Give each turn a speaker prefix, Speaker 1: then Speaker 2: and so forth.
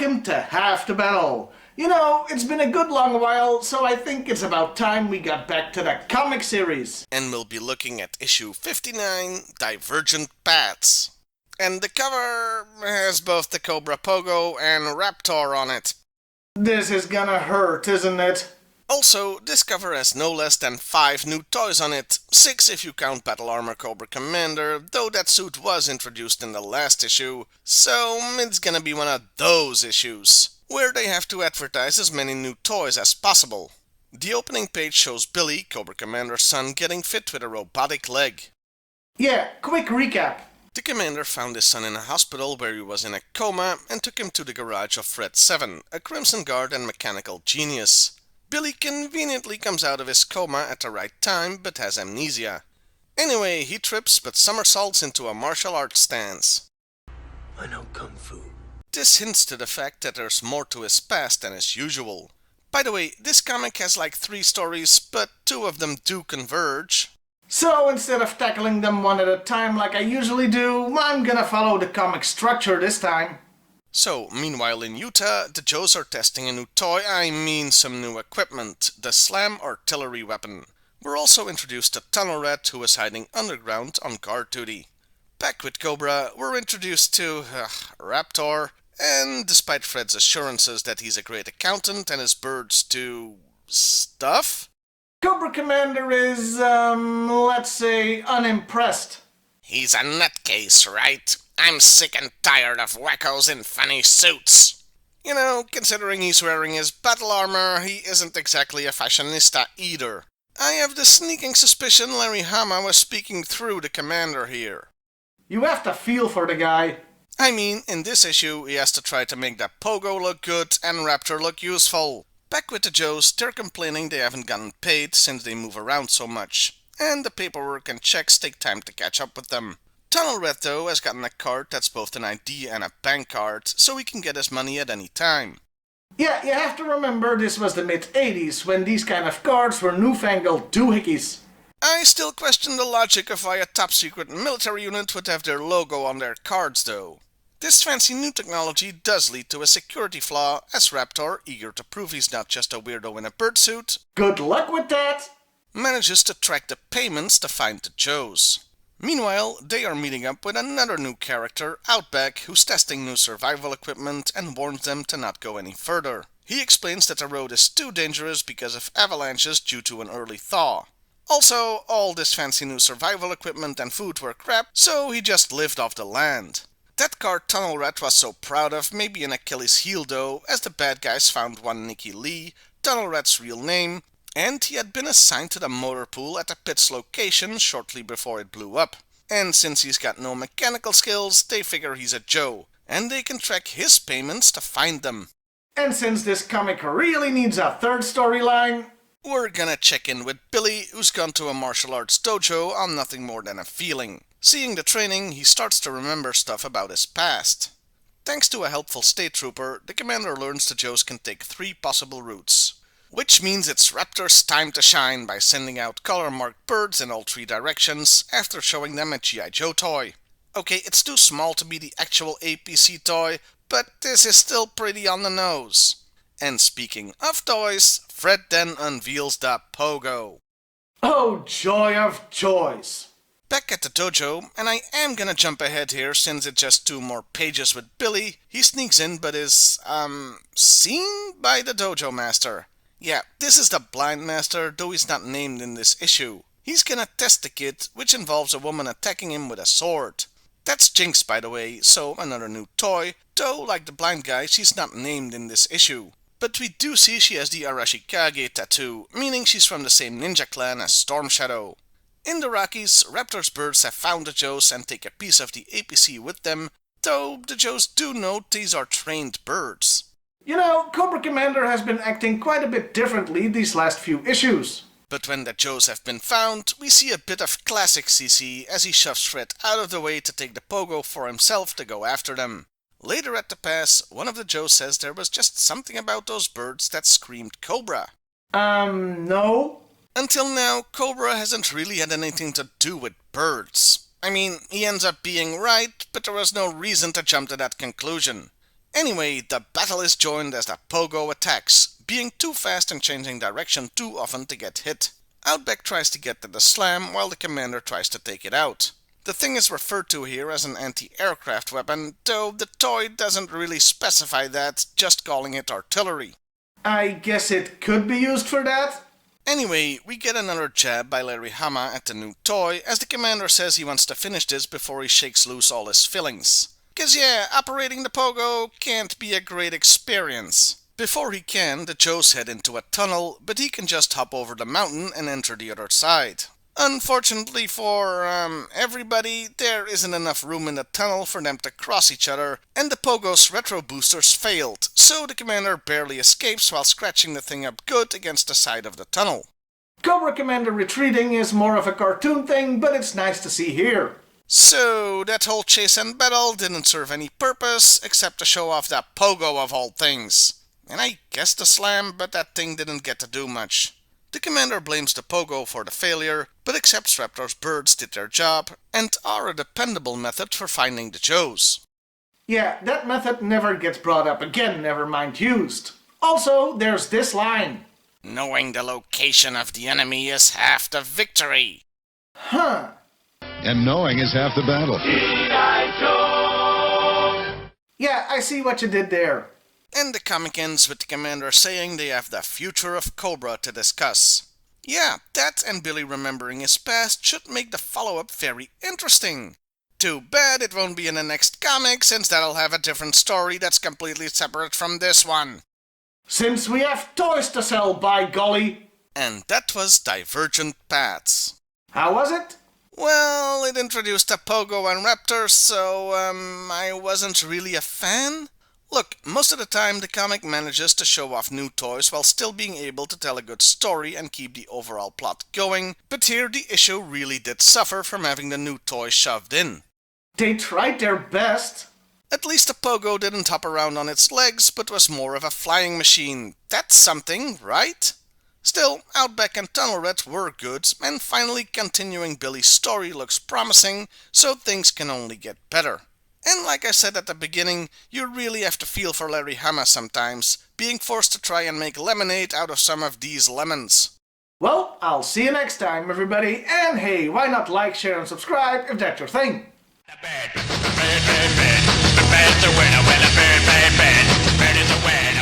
Speaker 1: welcome to Half the Battle. You know, it's been a good long while, so I think it's about time we got back to the comic series.
Speaker 2: And we'll be looking at issue 59, Divergent Paths. And the cover has both the Cobra Pogo and Raptor on it.
Speaker 1: This is gonna hurt, isn't it?
Speaker 2: Also, this cover has no less than 5 new toys on it, 6 if you count Battle Armor Cobra Commander, though that suit was introduced in the last issue, so it's gonna be one of those issues, where they have to advertise as many new toys as possible. The opening page shows Billy, Cobra Commander's son, getting fit with a robotic leg.
Speaker 1: Yeah, quick recap.
Speaker 2: The commander found his son in a hospital where he was in a coma and took him to the garage of Fred 7, a Crimson Guard and mechanical genius. Billy conveniently comes out of his coma at the right time, but has amnesia. Anyway, he trips but somersaults into a martial arts stance.
Speaker 3: I know Kung Fu.
Speaker 2: This hints to the fact that there's more to his past than is usual. By the way, this comic has like 3 stories, but 2 of them do converge.
Speaker 1: So instead of tackling them one at a time like I usually do, I'm gonna follow the comic structure this time.
Speaker 2: So, meanwhile in Utah, the Joes are testing a new toy, some new equipment, the Slam artillery weapon. We're also introduced to Tunnel Rat, who is hiding underground on guard duty. Back with Cobra, we're introduced to Raptor, and despite Fred's assurances that he's a great accountant and his birds do stuff,
Speaker 1: Cobra Commander is, let's say, unimpressed.
Speaker 2: He's a nutcase, right? I'm sick and tired of wackos in funny suits. You know, considering he's wearing his battle armor, he isn't exactly a fashionista either. I have the sneaking suspicion Larry Hama was speaking through the commander here.
Speaker 1: You have to feel for the guy.
Speaker 2: I mean, in this issue, he has to try to make that Pogo look good and Raptor look useful. Back with the Joes, they're complaining they haven't gotten paid since they move around so much, and the paperwork and checks take time to catch up with them. Tunnel Rat, though, has gotten a card that's both an ID and a bank card, so he can get his money at any time.
Speaker 1: Yeah, you have to remember this was the mid-80s, when these kind of cards were newfangled doohickeys.
Speaker 2: I still question the logic of why a top-secret military unit would have their logo on their cards, though. This fancy new technology does lead to a security flaw, as Raptor, eager to prove he's not just a weirdo in a birdsuit,
Speaker 1: good luck with that!
Speaker 2: Manages to track the payments to find the Joes. Meanwhile, they are meeting up with another new character, Outback, who's testing new survival equipment and warns them to not go any further. He explains that the road is too dangerous because of avalanches due to an early thaw. Also, all this fancy new survival equipment and food were crap, so he just lived off the land. That card Tunnel Rat was so proud of may be an Achilles heel though, as the bad guys found one Nicky Lee, Tunnel Rat's real name, and he had been assigned to the motor pool at the pit's location shortly before it blew up. And since he's got no mechanical skills, they figure he's a Joe, and they can track his payments to find them.
Speaker 1: And since this comic really needs a third storyline,
Speaker 2: we're gonna check in with Billy, who's gone to a martial arts dojo on nothing more than a feeling. Seeing the training, he starts to remember stuff about his past. Thanks to a helpful state trooper, the commander learns the Joes can take 3 possible routes. Which means it's Raptor's time to shine by sending out color-marked birds in all 3 directions after showing them a G.I.Joe toy. Okay, it's too small to be the actual APC toy, but this is still pretty on the nose. And speaking of toys, Fred then unveils the Pogo.
Speaker 1: Oh, joy of joys!
Speaker 2: Back at the dojo, and I am gonna jump ahead here since it's just 2 more pages with Billy, he sneaks in but is, seen by the dojo master. Yeah, this is the blind master, though he's not named in this issue. He's gonna test the kid, which involves a woman attacking him with a sword. That's Jinx, by the way, so another new toy, though like the blind guy, she's not named in this issue. But we do see she has the Arashikage tattoo, meaning she's from the same ninja clan as Storm Shadow. In the Rockies, Raptor's birds have found the Joes and take a piece of the APC with them, though the Joes do note these are trained birds.
Speaker 1: You know, Cobra Commander has been acting quite a bit differently these last few issues.
Speaker 2: But when the Joes have been found, we see a bit of classic CC as he shoves Fred out of the way to take the Pogo for himself to go after them. Later at the pass, one of the Joes says there was just something about those birds that screamed Cobra.
Speaker 1: No?
Speaker 2: Until now, Cobra hasn't really had anything to do with birds. I mean, he ends up being right, but there was no reason to jump to that conclusion. Anyway, the battle is joined as the Pogo attacks, being too fast and changing direction too often to get hit. Outback tries to get to the slam while the commander tries to take it out. The thing is referred to here as an anti-aircraft weapon, though the toy doesn't really specify that, just calling it artillery.
Speaker 1: I guess it could be used for that?
Speaker 2: Anyway, we get another jab by Larry Hama at the new toy, as the commander says he wants to finish this before he shakes loose all his fillings. 'Cause yeah, operating the Pogo can't be a great experience. Before he can, the Joes head into a tunnel, but he can just hop over the mountain and enter the other side. Unfortunately for, everybody, there isn't enough room in the tunnel for them to cross each other, and the Pogo's retro boosters failed, so the commander barely escapes while scratching the thing up good against the side of the tunnel.
Speaker 1: Cobra Commander retreating is more of a cartoon thing, but it's nice to see here.
Speaker 2: So, that whole chase and battle didn't serve any purpose, except to show off that Pogo of all things. And I guess the slam, but that thing didn't get to do much. The commander blames the Pogo for the failure, but accepts Raptor's birds did their job, and are a dependable method for finding the Joes.
Speaker 1: Yeah, that method never gets brought up again, never mind used. Also, there's this line.
Speaker 2: Knowing the location of the enemy is half the victory.
Speaker 1: Huh.
Speaker 4: And knowing is half the battle.
Speaker 3: G.I.Joe!
Speaker 1: Yeah, I see what you did there.
Speaker 2: And the comic ends with the commander saying they have the future of Cobra to discuss. Yeah, that and Billy remembering his past should make the follow-up very interesting. Too bad it won't be in the next comic, since that'll have a different story that's completely separate from this one.
Speaker 1: Since we have toys to sell, by golly.
Speaker 2: And that was Divergent Paths.
Speaker 1: How was it?
Speaker 2: Well, it introduced a Pogo and Raptor, so, I wasn't really a fan. Look, most of the time the comic manages to show off new toys while still being able to tell a good story and keep the overall plot going, but here the issue really did suffer from having the new toy shoved in.
Speaker 1: They tried their best.
Speaker 2: At least the Pogo didn't hop around on its legs, but was more of a flying machine. That's something, right? Still, Outback and Tunnel Rat were good, and finally continuing Billy's story looks promising, so things can only get better. And like I said at the beginning, you really have to feel for Larry Hama sometimes, being forced to try and make lemonade out of some of these lemons.
Speaker 1: Well, I'll see you next time, everybody. And hey, why not like, share, and subscribe if that's your thing?
Speaker 3: The bad, the bad, the bad. The bad's a winner when the bad is a win.